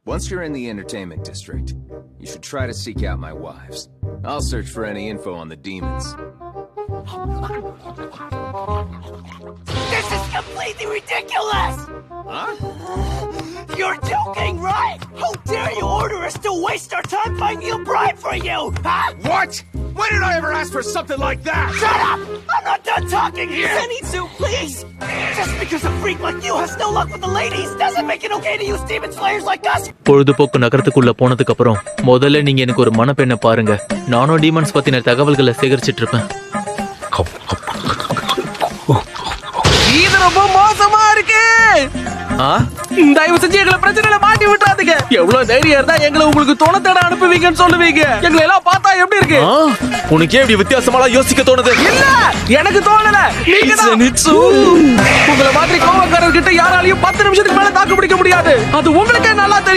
Once you're in the entertainment district, you should try to seek out my wives. I'll search for any info on the demons. This is completely ridiculous! Huh? You're joking, right? How dare you order us to waste our time finding a bride for you, huh? What? When did I ever ask for something like that? Shut up! I'm not done talking here! Zenitsu, please! Just because a freak like you has no luck with the ladies doesn't make it okay to use demon slayers like us! பொழுதுபோக்கு நகரத்துக்குள்ள போனதுக்கு அப்புறம் முதல்ல நீங்க எனக்கு ஒரு மணப்பெண்ணை பாருங்க. நானும் demons பத்தின தகவல்களை சேகரிச்சிட்டு இருப்பேன். இது ரொம்ப மோசமா இருக்கு. தயவு செஞ்சு எங்களை பிரச்சனையில மாட்டி விட்டுறாதீங்க. எவ்வளவு தைரியம் இருந்தா எங்களை உங்களுக்கு தோணத்தேட அனுப்புவீங்கன்னு சொல்லுவீங்க. எங்களை எல்லாம் பார்த்தா எப்படி இருக்கு? உனக்கே இப்படி வித்தியாசமா யோசிக்க தோணுது? இல்ல, எனக்கு தோணல. நீங்க உங்களை மாதிரி கோவக்காரர்கிட்ட யாராலையும் 10 நிமிஷத்துக்கு மேல தாக்கு பிடிக்க முடியாது. அது உங்களுக்கே நல்லா தெரியும்.